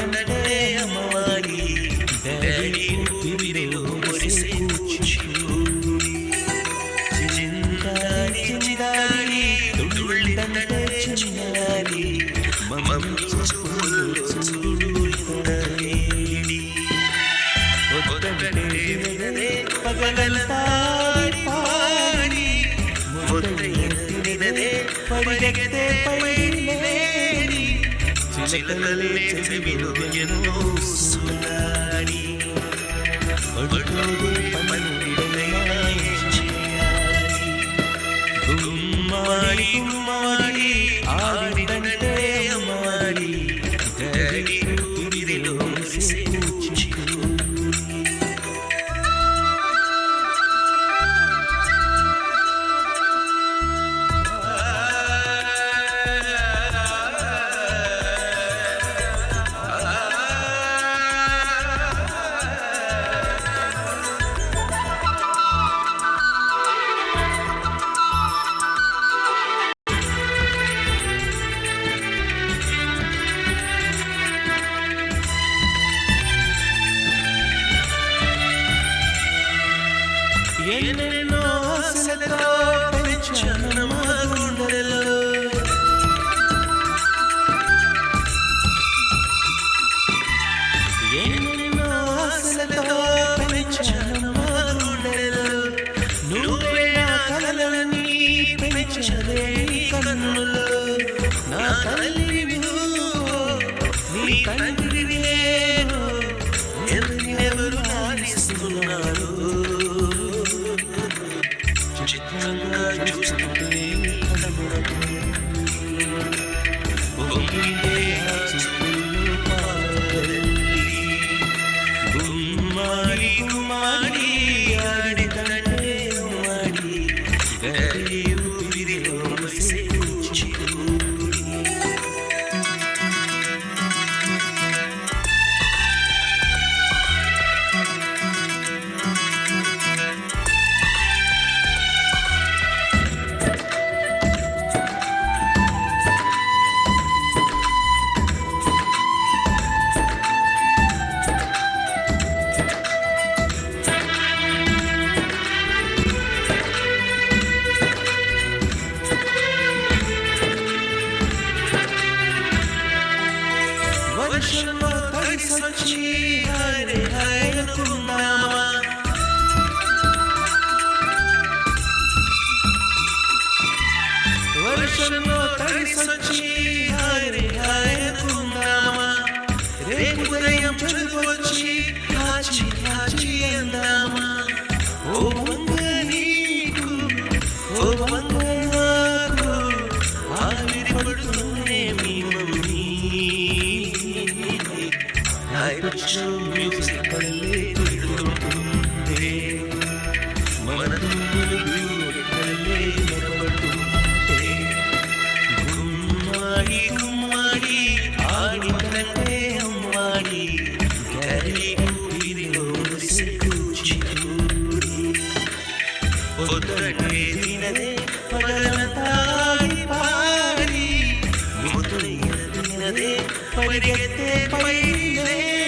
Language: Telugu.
ఒట్టంటే అమ్మవారి డాడీ ఊపిరిలో ఒరిసే కూచిపూడి చిందాడి చిందాడి తుళ్ళంటే చిన్నారి మమ్మీ చూపులు చూడలేడి ఒట్టంటే వినదే పగలంతా పాడి ముద్దయ్యదే పరిగెత్తే పైలేడి చిలకలే చెవిలో ఎన్నో సులాడి అడుగోడు పన్నుడిడలై చేయాలి గుమ్మాడి గుమ్మాడి ఆడిదంటే అమ్మాడి డాడీ ఊపిరిలో ఒరిసే కూచిపూడి ఎన్నెన్నో ఆశలతో పెంచాను మా గుండెలో ఎన్నెన్నో ఆశలతో పెంచాను మా గుండెలో నువ్వే నా కలలన్నీ పెంచలే కన్నులో నా తల్లి నువ్వు నీ తండ్రి నేను ఎవరు ఆడిస్తున్నారు చిత్రంగా చూస్తుంటే పొంగిలే ఆ చూపులు పాలల్లి గుమ్మాడి గుమ్మాడి ఆడిదంటే మాడి డాడీ ఊపిరిలో ఒరిసే కూచిపూడి వర్షంలో తడిసొచ్చి హాయ్ హాయ్ అనుకుందామా వర్షంలో తడిసొచ్చి హాయ్ హాయ్ అనుకుందామా రేపు ఉదయం చదువుకొచ్చి హాచి హాచి అందామా ఓ వంగ నీకు ఓ వంగ నాకు ఆవిరి పడుతూనే మీ మమ్మీ మ్యూజిక్ కళ్ళే తిరుగుతుంటే మన దుమ్ములు కళ్ళే నిలబడుతుంటే గుమ్మాడి గుమ్మాడి ఆడిదంటే అమ్మాడి డాడీ ఊపిరిలో ఒరిసే కూచిపూడి ఒట్టంటే వినదే పగలంతా పాడి ముద్దయ్యదే పరిగెత్తే పైలేడి